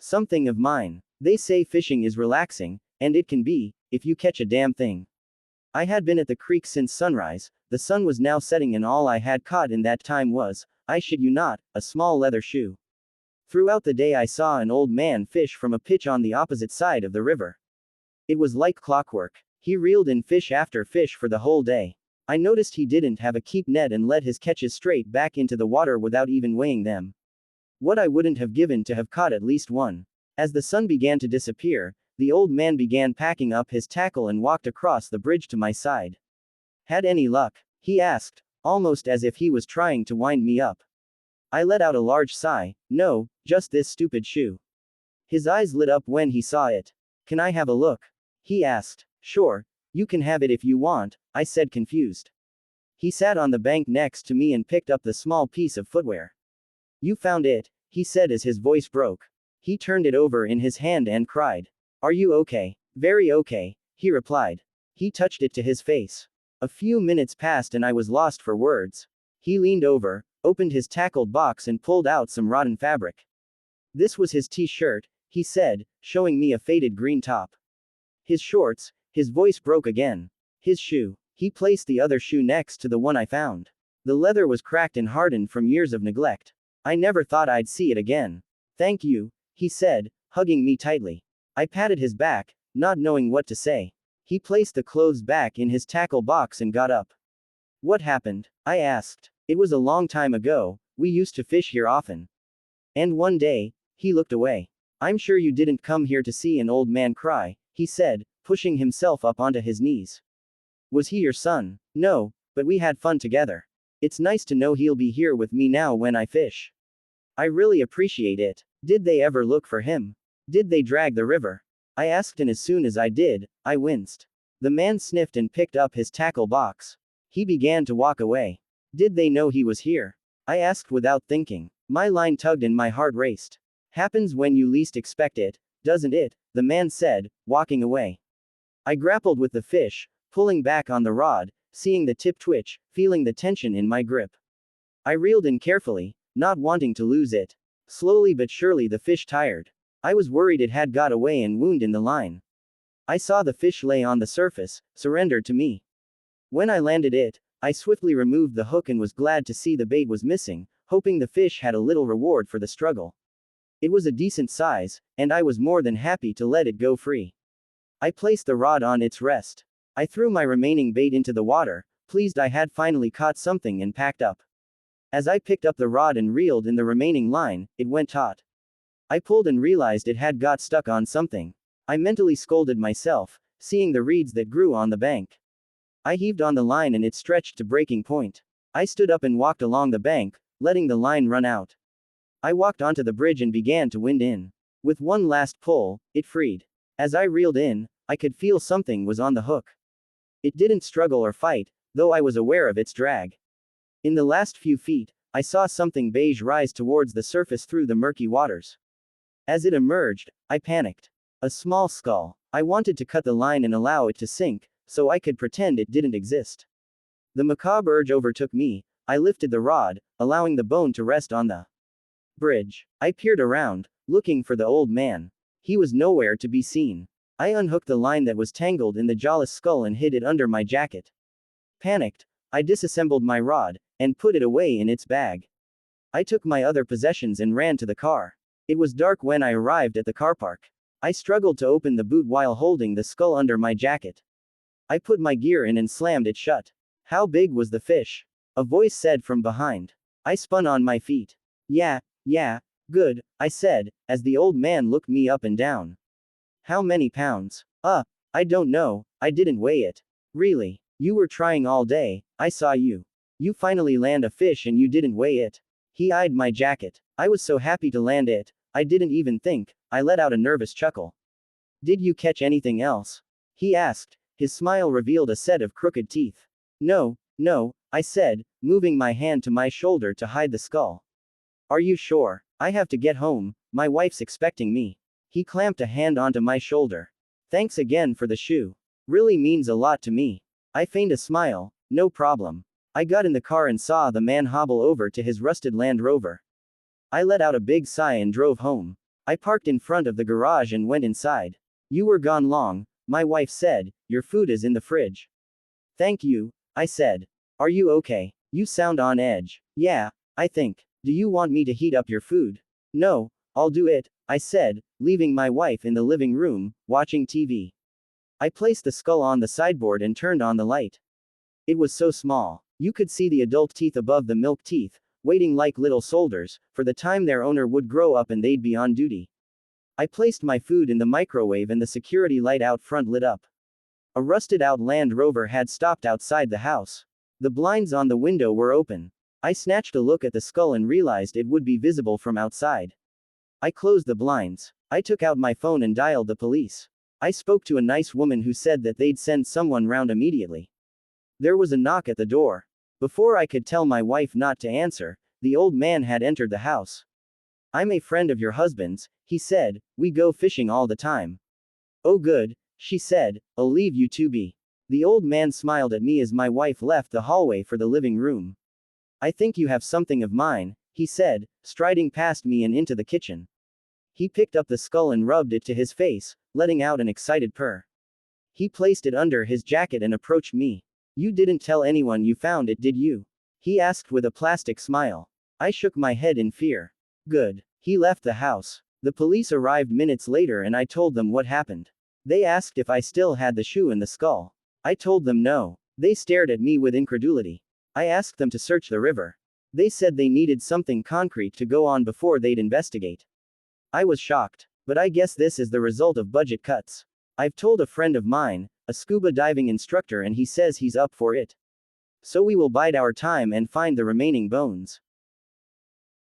Something of mine. They say fishing is relaxing, and it can be, if you catch a damn thing. I had been at the creek since sunrise, the sun was now setting, and all I had caught in that time was, I shit you not, a small leather shoe. Throughout the day I saw an old man fish from a pitch on the opposite side of the river. It was like clockwork. He reeled in fish after fish for the whole day. I noticed he didn't have a keep net and let his catches straight back into the water without even weighing them. What I wouldn't have given to have caught at least one. As the sun began to disappear, the old man began packing up his tackle and walked across the bridge to my side. Had any luck? He asked, almost as if he was trying to wind me up. I let out a large sigh. No, just this stupid shoe. His eyes lit up when he saw it. Can I have a look? He asked. Sure, you can have it if you want, I said, confused. He sat on the bank next to me and picked up the small piece of footwear. You found it, he said as his voice broke. He turned it over in his hand and cried. Are you okay? Very okay, he replied. He touched it to his face. A few minutes passed and I was lost for words. He leaned over, opened his tackle box and pulled out some rotten fabric. This was his t-shirt, he said, showing me a faded green top. His shorts, his voice broke again. His shoe. He placed the other shoe next to the one I found. The leather was cracked and hardened from years of neglect. I never thought I'd see it again. Thank you, he said, hugging me tightly. I patted his back, not knowing what to say. He placed the clothes back in his tackle box and got up. What happened? I asked. It was a long time ago, we used to fish here often. And one day, he looked away. I'm sure you didn't come here to see an old man cry, he said, pushing himself up onto his knees. Was he your son? No, but we had fun together. It's nice to know he'll be here with me now when I fish. I really appreciate it. Did they ever look for him? Did they drag the river? I asked, and as soon as I did, I winced. The man sniffed and picked up his tackle box. He began to walk away. Did they know he was here? I asked without thinking. My line tugged and my heart raced. Happens when you least expect it, doesn't it? The man said, walking away. I grappled with the fish, pulling back on the rod, seeing the tip twitch, feeling the tension in my grip. I reeled in carefully, not wanting to lose it. Slowly but surely the fish tired. I was worried it had got away and wound in the line. I saw the fish lay on the surface, surrendered to me. When I landed it, I swiftly removed the hook and was glad to see the bait was missing, hoping the fish had a little reward for the struggle. It was a decent size, and I was more than happy to let it go free. I placed the rod on its rest. I threw my remaining bait into the water, pleased I had finally caught something, and packed up. As I picked up the rod and reeled in the remaining line, it went taut. I pulled and realized it had got stuck on something. I mentally scolded myself, seeing the reeds that grew on the bank. I heaved on the line and it stretched to breaking point. I stood up and walked along the bank, letting the line run out. I walked onto the bridge and began to wind in. With one last pull, it freed. As I reeled in, I could feel something was on the hook. It didn't struggle or fight, though I was aware of its drag. In the last few feet, I saw something beige rise towards the surface through the murky waters. As it emerged, I panicked. A small skull. I wanted to cut the line and allow it to sink, so I could pretend it didn't exist. The macabre urge overtook me. I lifted the rod, allowing the bone to rest on the bridge. I peered around, looking for the old man. He was nowhere to be seen. I unhooked the line that was tangled in the jawless skull and hid it under my jacket. Panicked, I disassembled my rod, and put it away in its bag. I took my other possessions and ran to the car. It was dark when I arrived at the car park. I struggled to open the boot while holding the skull under my jacket. I put my gear in and slammed it shut. How big was the fish? A voice said from behind. I spun on my feet. Yeah, good, I said, as the old man looked me up and down. How many pounds? I don't know, I didn't weigh it. Really? You were trying all day, I saw you. You finally land a fish and you didn't weigh it. He eyed my jacket. I was so happy to land it, I didn't even think. I let out a nervous chuckle. Did you catch anything else? He asked. His smile revealed a set of crooked teeth. No, I said, moving my hand to my shoulder to hide the skull. Are you sure? I have to get home, my wife's expecting me. He clamped a hand onto my shoulder. Thanks again for the shoe. Really means a lot to me. I feigned a smile. No problem. I got in the car and saw the man hobble over to his rusted Land Rover. I let out a big sigh and drove home. I parked in front of the garage and went inside. You were gone long, my wife said. Your food is in the fridge. Thank you, I said. Are you okay? You sound on edge. Yeah, I think. Do you want me to heat up your food? No, I'll do it, I said, leaving my wife in the living room, watching TV. I placed the skull on the sideboard and turned on the light. It was so small. You could see the adult teeth above the milk teeth, waiting like little soldiers, for the time their owner would grow up and they'd be on duty. I placed my food in the microwave and the security light out front lit up. A rusted out Land Rover had stopped outside the house. The blinds on the window were open. I snatched a look at the skull and realized it would be visible from outside. I closed the blinds. I took out my phone and dialed the police. I spoke to a nice woman who said that they'd send someone round immediately. There was a knock at the door. Before I could tell my wife not to answer, the old man had entered the house. I'm a friend of your husband's, he said. We go fishing all the time. Oh good, she said, I'll leave you to be. The old man smiled at me as my wife left the hallway for the living room. I think you have something of mine, he said, striding past me and into the kitchen. He picked up the skull and rubbed it to his face, letting out an excited purr. He placed it under his jacket and approached me. You didn't tell anyone you found it, did you? He asked with a plastic smile. I shook my head in fear. Good. He left the house. The police arrived minutes later and I told them what happened. They asked if I still had the shoe and the skull. I told them no. They stared at me with incredulity. I asked them to search the river. They said they needed something concrete to go on before they'd investigate. I was shocked. But I guess this is the result of budget cuts. I've told a friend of mine, a scuba diving instructor, and he says he's up for it. So we will bide our time and find the remaining bones.